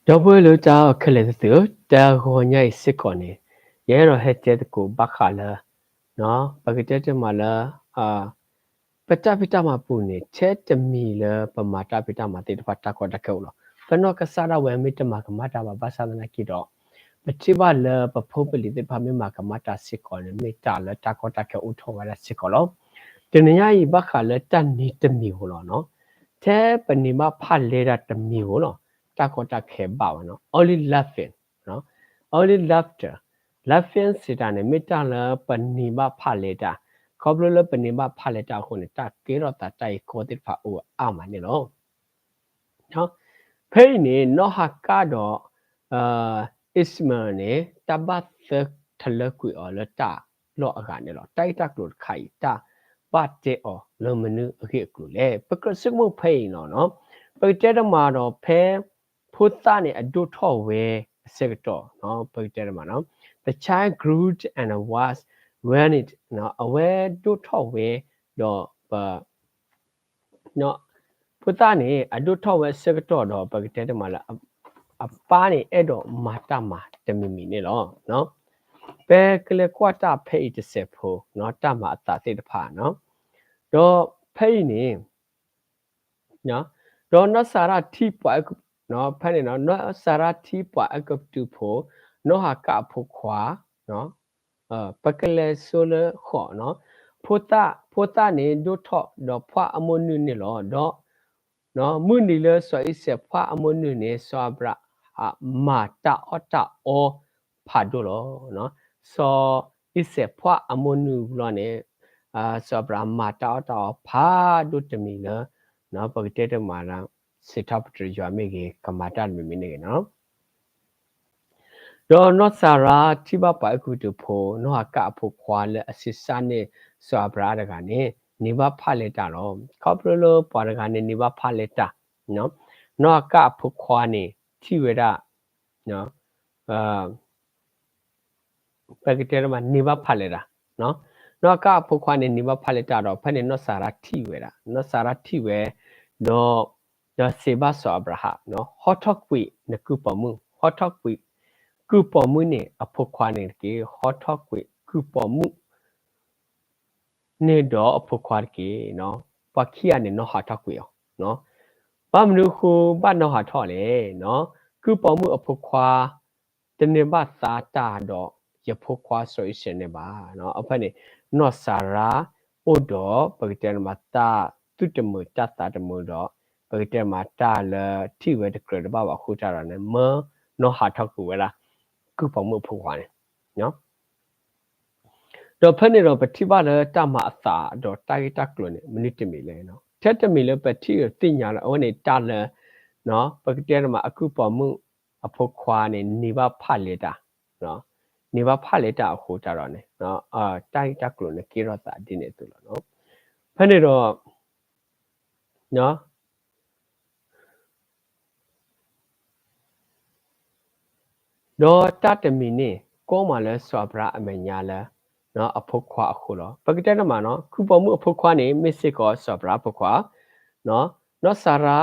double ta khale tu ta ho nyai sikone ye ro hete ko bakhala no bagate mala pata pita ma pune che temi le pamata pita ma te pata ko da ko lo pano ka sara we mi te ma ka mata ba basa na ki do pati ba le pa phopeli te pha mi ma ka mata sikone mi ta le ta ko ta ke u tho wa la sikolo te ne yi bakhala tan ni temi ho lo no te pani ma pha le da temi ho lo ta ko ta ke ba wa no only laughing no only laughter laughing sita ne mi ta le pani ma pha le daခေါပလလပနေမဖလက်တာခုနေတာကေတော့တာတိုင်ခေါ်တဲ့ဖာအိုအာမနေလို့နော်ဖိနေနော်ဟာကတော့အစ္စမန်နေတပတ်သက်ထလကွေအော်လတာလော့အကနေလို့တိုက်တက်လို့ခိုင်တာပတ်တဲ့အော်လုံမနုအခေကူလေပကစမှုဖိနော်ပကတဲ့မှာတော့ဖဲဖုတ်တာနေအဒုထော့ဝဲစက်တော့နော်ပကတဲ့မှာနော် the child grew and was when it now aware do talk we do but no ဖုတ်တာနေအဒုထော့ဝဲစက်တော့တော့ပကတဲ့မှာလားအပါနေအဲ့တော့မာတာမာတမီမီနေလို့နော်ဘယ်ကလေးကွာတာဖိတ်တစ်ဆက်ဖို့နော်တမအတာတိတဖာနော်တော့ဖိတ်နေနော်တော့နဆာရာတီပွားနော်ဖဲနေနော်နဆာရာတီပွားအကပ်တူဖို့နော်ဟာကဖို့ခွာနော်ပကလေးဆိုလခေါ်နော်ဖိုတာနေဒုထော့တော့ဖွာအမွန်းနေလို့တော့နော်မှုနီလဆိုအစ်ဆက်ဖွာအမွန်းနေဆွာဘရာမာတာအတာအောဖာဒိုလောနော်ဆိုအစ်ဆက်ဖွာအမွန်းလောနေဆွာဘရာမာတာအတာဖာဒိုတမီလနော်ပကတဲ့မှာလားစစ်တပ်ပထရွာမိကေကမာတာမီမီနေနော်တော့နော့ဆာရာတိဘပါကူတူဖိုနောကဖို့ခွာလဲအစစ်စနေဆွာဘရာတကနေနေဘဖလက်တာတော့ခေါပလိုပွားတကနေနေဘဖလက်တာနော်နောကဖို့ခွာနေထိဝရနော်ပကတဲ့မှာနေဘဖလက်တာနော်နောကဖို့ခွာနေနေဘဖလက်တာတော့ဖက်နေနော့ဆာရာထိဝရနော့ဆာရာထိဝဲတော့စေဘဆွာဘရာနော်ဟော့ထော့ကွီနကူပမှုဟော့ထော့ကွီကူပေါ်မှုနဲ့အဖို့ခွာနေကေဟောထော့ကွေကူပေါ်မှုနေတော့အဖို့ခွာကေနော်ပခိယနေနော်ဟာထော့ကွေနော်ဘာမနုခုဘာနော်ဟာထော့လေနော်ကူပေါ်မှုအဖို့ခွာတနေဘသာတာတော့ရဖို့ခွာဆိုရှင်နေပါနော်အဖက်နေနော်ဆာရာအိုတော့ပကတဲ့မှာတာတုတမှုတတာတမှုတော့ပကတဲ့မှာတာလေထိဝဲတကရဘာခုတာရနေမနော်ဟာထော့ကွေလားကူပေါ်မှုဖို့ခွာနေနော်တော့ဖက်နေတော့ပတိပါလေတမအသာတော့တိုက်တက်လို့နေမိနစ်တမီလဲနော်ထက်တမီလဲပတိကိုတင်ညာတော့နေတာလဲနော်ပကတဲ့မှာအခုပေါ်မှုအဖို့ခွာနေဘဖလက်တာနော်နေဘဖလက်တာအခုကြတော့နေနော်တိုက်တက်လို့နေကေရတာဒီနေသူလို့နော်ဖက်နေတော့နော်တော့တတမီနေကောမှလဲဆွာဘရာအမညာလဲနော်အဖို့ခွာအခုတော့ပကတဲ့မှာနော်ခုပေါ်မှုအဖို့ခွာနေမစ်စစ်ကောဆွာဘရာဖို့ခွာနော်ဆာရာ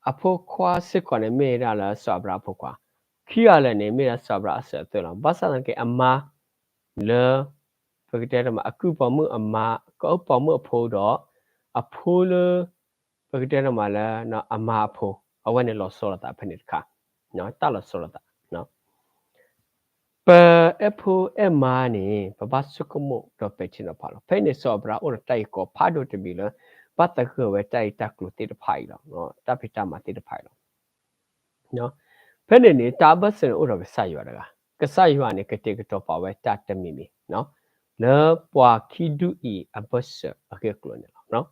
အဖို့ခွာစစ်ကောနေမေရလာဆွာဘရာဖို့ခွာခီရလည်းနေမေရဆွာဘရာအဆက်တယ်လို့ဘာသာကေအမလေပကတဲ့မှာအခုပေါ်မှုအမကောပေါ်မှုအဖို့တော့အဖိုးလေပကတဲ့မှာလဲနော်အမအဖိုးအဝဲနေလို့ဆောရတာဖနေတခါနော်တလို့ဆောရတာနော်ပအဖိုအမာနေပပစုကမှုတော့ပဲချင်းတော့ပါလို့ဖိနေဆောဘရာအိုတိုက်ကိုဖာဒိုတမီလားပတ်တခွေတိုက်တက်လို့တိတဖိုင်တော့နော်တပိတမှာတိတဖိုင်တော့နော်ဖက်နေနေတာဘတ်စင်ဥရောပဲဆက်ရွာတကဆရွာနေကတိကတော့ပါဝဲတတ်တမီမီနော်လေပွာခီဒူအီအဘတ်စအကေကလို့နေနော်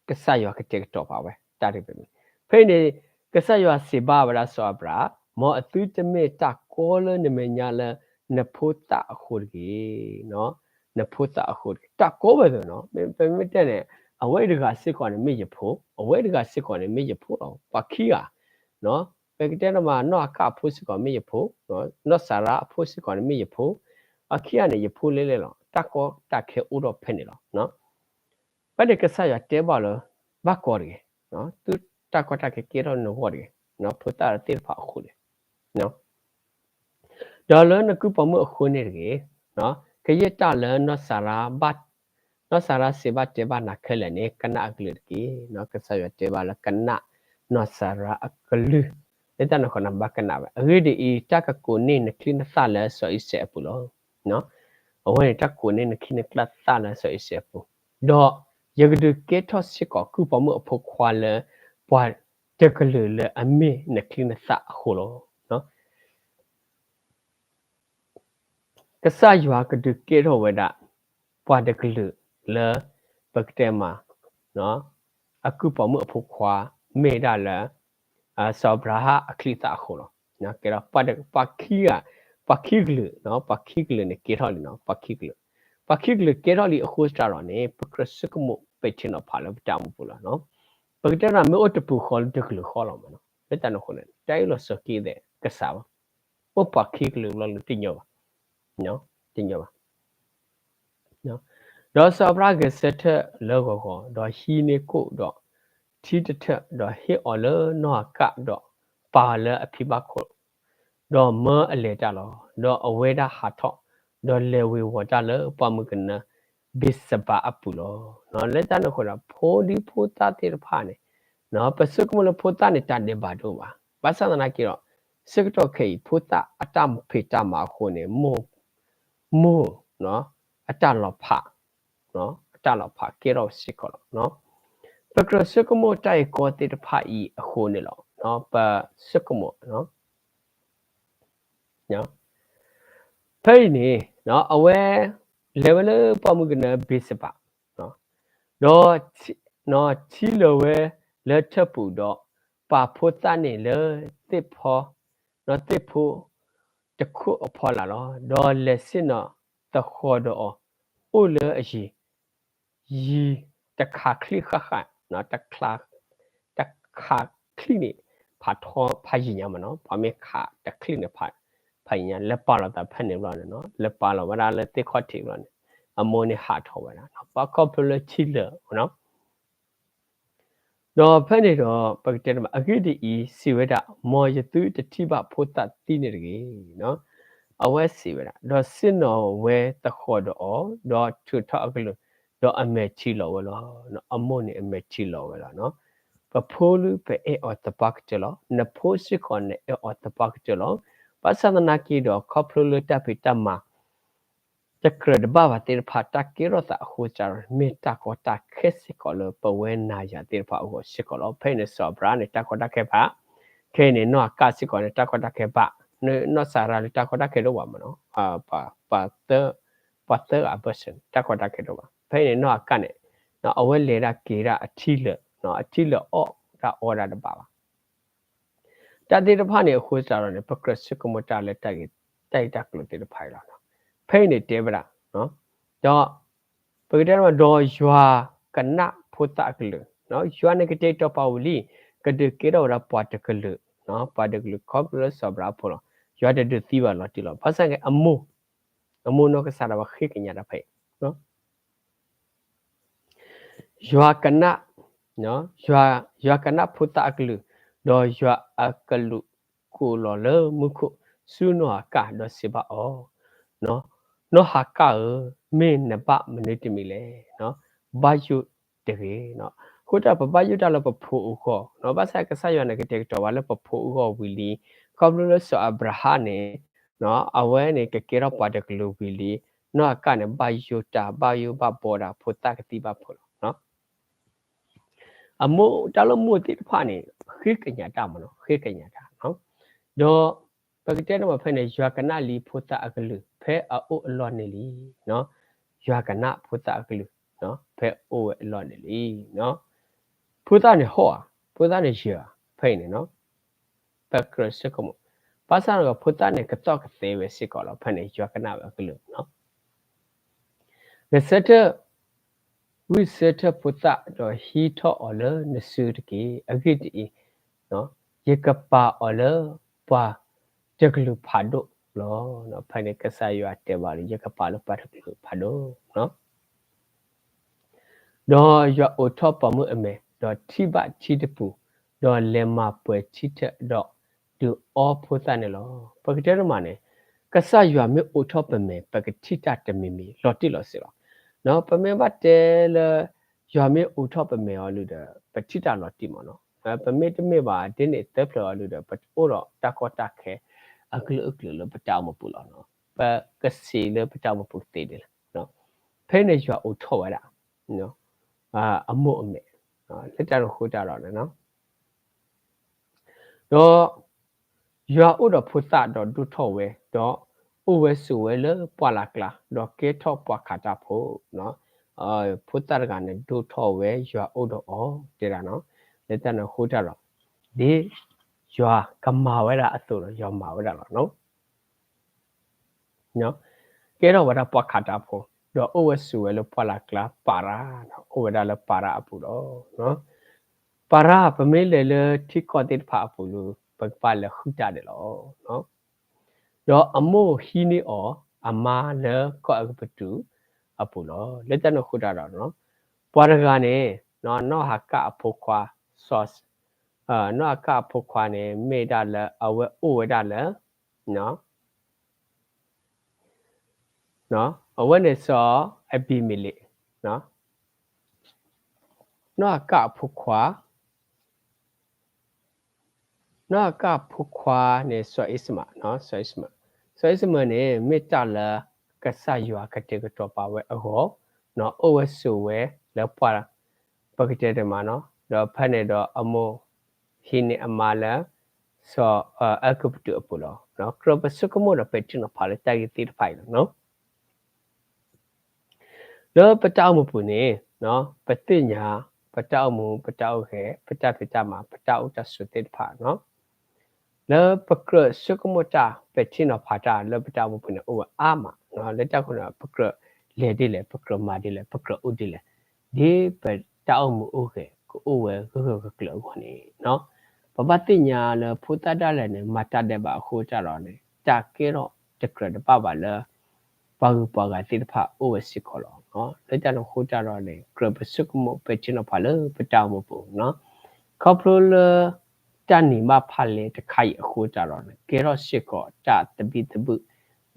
ကဆရွာကတိကတော့ပါဝဲတတ်တယ်ပဲဖက်နေကဆရွာစေဘာဗရာဆောဘရာမောအသူတမေတကောလနမညာလနဖို့တာအခုကြီးနော်နဖို့တာအခုတကောပဲဆိုနော်ပဲမတက်နဲ့အဝိဒကစစ်ခွန်နဲ့မိရဖို့အဝိဒကစစ်ခွန်နဲ့မိရဖို့တော့ပခိယာနော်ပဲကတဲ့မှာနော်ကဖို့စစ်ခွန်မိရဖို့နော်ဆာရာဖို့စစ်ခွန်နဲ့မိရဖို့အခီယာနဲ့ရဖို့လဲလောတကောတခဲဥတော့ဖက်နေလောနော်ဘယ်ကဆာရတဲပါလောဘကောရီနော်သူတကောတခဲကေရောနော်ဟောရီ နော်ဖုတာတေဖာခုလေနော်ဒေါ်လာနကူပမှုအခုနေရေနော်ခရတလနော်စာရာဘတ်နော်စာရာစေဘတ်တေဘာနာခဲလေနေကနာအကလကေနော်ကဆာရတေဘာလကနာနော်စာရာအကလူလက်တနခနဘကနာအရေဒီတကကိုနေနကလင်းဆာလဲဆိုအစ်စေပူလောနော်အဝဲတကိုနေနခိနကလဆာလဲဆိုအစ်စေပူတော့ယကဒကေထောစစ်ကကူပမှုအဖို့ခွာလဲပွာတကလူလဲအမေနကလင်းဆာခုလောနော်ကဆာယွာကဒကေထောဝဒပွာတကလူလဲပကတဲမာနော်အခုပမှုအဖို့ခွာမေဒါလဲဆောဘရာဟာအခလီတာခုလောနော်ကေရပါခိဂလူနော်ပါခိဂလူနေကေထောလီနော်ပါခိဂလူကေထောလီအခုစတာရောနေပကရစကမှုပေချင်တော့ဖာလို့တောင်းပူလားနော်ပကတဲရမေအတပူခေါ်တကလူခေါ်လောမနော်လက်တနခုနေတိုင်လို့စကီတဲ့ကစားပါပါခိဂလူလို့တင်ညောပါနော်တင်ညောပါနော်တော့ဆောဘရာကစက်ထလောကောတော့ဟီနေကိုတော့တီတထတော့ဟေအော်လနော်ကတော့ပါလအဖိဘခုတော့မအလေကြလောတော့အဝဲတာဟာတော့တော့လေဝေဝကြလပမှုကနဘစ်စပါအပူလောနော်လက်တနခုတော့ဖိုးဒီဖိုးတာတေဖာနေနော်ပစုကမလဖိုးတာနေတတ်နေပါတော့ပါဘာသာနာကြီးတော့စကတော့ခေဖိုးတာအတမဖေတာမှာခုနေမို့နော်အတလောဖနော်အတလောဖကေရောစစ်ကောနော်ပကရစကမိုတိုင်ကိုတေတဖာဤအခုနေလောနော်ပစကမိုနော်ဖိနေနော်အဝဲ level ပမှုကန base ပါနော်ချီလဝဲလက်ထပူတော့ပါဖို့တနေလေတစ်ဖောနော်တစ်ဖို့တခုအဖော်လာတော့ဒေါ်လက်စစ်နော်တခေါ်တော့အိုလေအရှိရီတခါခလိခခနော်တခါခလိနေဖာထောဖာရင်ရမနော်ဖာမေခါတခလိနေဖာဖိုင်ညာလက်ပါလာတာဖက်နေလို့နော်လက်ပါလာဝရလက်တိခေါ်တီလို့အမိုးနေဟာထောဝရနော်ပါကောပလချီလနော်တော့ဖက်နေတော့ပကတဲ့မှာအကိတီဤစီဝဒမော်ယတုတတိပဖို့တတိနေတကေနော်အဝဲစီဝဒတော့စင်တော်ဝဲတခေါ်တော့ထူထောက်ကလို့တော့အမေချီလောဝလောနော်အမိုးနေအမေချီလောဝလောနော်ပဖိုးလူပဲအော်တပတ်ကျလောနဖိုးစီခွန်နေအော်တပတ်ကျလောပါစနာကီတော့ခေါပလူတပိတမတကရဒဘာဝတေဖာတကေရတာခုချာမေတကောတာခက်စကောလပဝဲနာယာတေဖာဟောစကောလဖိနေဆောဘရာနေတကောတာခေပါခဲနေနောကစကောနေတကောတာခေပါနောစာရာတကောတာခေတော့ဝမနော်ပါtăအပစံတကောတာခေတော့ဝဖိနေနောကနေနော်အဝဲလေရာကေရာအထီလနော်အထီလအော့ဒါအော်ဒါတပါတတိတဖာနေခုချာရနေပကရစကမတာလက်တိုက်တကလို့တေဖိုင်လာနော်ဖိနေတေဗရာနော်တော့ပကတဲ့မှာတော့ရွာကနဖို့တကလနော်ရွာနေကတဲ့တော့ပါဝလီကဒကေတော့ရပွားတကလနော်ပါတကလခေါပလဆဘရာဖို့လို့ရွာတဲ့သီးပါလို့တီလို့ဖဆန်ကအမိုနော်ကစားတော့ခိကညာတဖိနော်ရွာကနနော်ရွာကနဖို့တကလတော့ရွာအကလူကိုလောလမှုခုစုနောကတော့စေပါအောနော်နော်ဟာကာမင်းနပမနေတမီလေနော်ဘာယုတကေနော်ခုတပပယုတလပဖိုးခောနော်ဘာဆိုင်ကဆာယနကတက်တော်ဝါလပဖိုးခောဝီလီကောဘလဆအဘရာဟာနေနော်အဝဲနေကကေရပါတကလူဝီလီနော်ကနေဘာယုတာဘာယုဘပေါ်တာဖိုတကတိဘဖိုနော်အမို့တလမို့တိဖာနေခိကညာတာမနော်ခိကညာတာနော်တော့ပကတဲ့တော့ဖဲနေရွာကနလီဖိုတာအကလူဖဲအိုအလောနေလီနော်ရွာကနဖိုတာအကလူနော်ဖဲအိုအလောနေလီနော်ဖိုတာနေဟောဖိုတာနေရှာဖဲနေနော်ပကရစကမပါစာတော့ဖိုတာနေကတော့ကသေးပဲစစ်ကောတော့ဖဲနေရွာကနအကလူနော်ရစက်ဝိစက်ဖိုတာတော့ဟီထောအော်လနစုတကေအဂိတီနော်ယေကပါအော်လပွာတကလူဖာဒိုလောနော်ဖိုင်နေကဆာယွာတေပါလီရကပါလပါတကလူဖာဒိုနော်တော့ရွာအိုထောပမှုအမေတော့ထိပချီတပူ တော့လင်မပွဲချိတဲ့တော့သူအောဖို့တန်နော်ပကတဲ့မှာနေကဆရွာမြေအိုထောပမေပကတိတတမီမီလော်တိလော်စီလောနော်ပမေဘတဲလရွာမြေအိုထောပမေော်လူတဲ့ပတိတလော်တိမနော်ပမေတမေပါဒီနေတက်ဖလော်လူတဲ့ပအိုတော့တကောတခဲအကလလပတောင်မပူလောနော်ပကစီလပတောင်မပူတေတယ်နော်ဖဲနေရွာအိုထောဝရနော်အမို့အမေလက်ကြတော့ခိုးကြတော့နော်တော့ရွာဥတော်ဖုသတော့ဒုထောဝဲတော့ဥဝဲစုဝဲလပွာလာကလာတော့ကေထောပွာခါတာဖို့နော်ဖုသကနေဒုထောဝဲရွာဥတော်အော်တဲ့တာနော်လက်ကြတော့ခိုးကြတော့ဒီရွာကမာဝဲတာအတူတော့ရွာမာဝဲတာနော်ကဲတော့ဝဒပွာခါတာဖို့တော့ဥဝဲစုဝဲလပွာလာကလာပါရာနော်ဥဝဲဒါလပါရာအပူတော့နော်ပါရာပမေလေလေထိကောတိဖာအပူလို့ပပလခုတာတယ်လို့နော်တော့အမို့ဟီနီအောအမာလေကောအပတူအပူလို့လက်တနခုတာတော့နော်ပွာရကနေနော်ဟာကအဖို့ခွာ sauce နော်ကဖို့ခွာနေမေဒါလအဝဲအိုဝဲဒါလနော်အဝဲနေစောအပီမီလီနော်ကဖို့ခွာနော်ကဖို့ခွာနေစောအစ်မနော်စောအစ်မနေမေတ္တာလကဆာယွာကတဲ့ကတော့ပါဝဲအောနော်အိုဝဲဆူဝဲလပွာပကတဲ့တယ်မှာနော်တော့ဖက်နေတော့အမို့ဟင်းနေအမာလာစောအကုပတူအပူလောနော်ကရပစုကမို့တော့ပဲတင်ဖာလေတိုက်တိဖိုင်နော်လောပတောက်မပူနေနော်ပတိညာပတောက်မူပတောက်ခဲပတဖိတမှာပတောက်တဆွတိဖာနော်လောပကရစုကမို့တာပဲတင်ဖာတာလောပတောက်မပူနေအိုအာမနော်လက်တောက်ခုနပကရလေဒီလေပကရမာဒီလေပကရဥဒီလေဒီပတောက်မူအိုခဲကိုဝဲကကလောခနေနော်ပပတိညာလဖုတတလည်းနေမတတဲ့ပါခိုးကြတော့နေကြကဲတော့တကရတပပါလေပါကူပါကတိတဖအိုဝစီခေါ်လောနော်လက်ကြတော့ခိုးကြတော့နေကရပစုကမပချင်ဖာလေပတောက်မပူနော်ခေါပလိုလတန်နီမဖာလေတခိုင်အခုကြတော့နေကဲတော့ရှစ်ကောတတပိတပု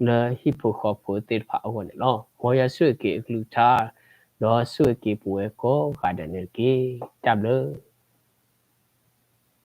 လေဟိပိုခေါ်ဖို့တိတဖအဝနေလောမောရဆွေကေဂလူတာလောဆွေကေပွဲကိုဂါဒန်နေကေတပ်လို့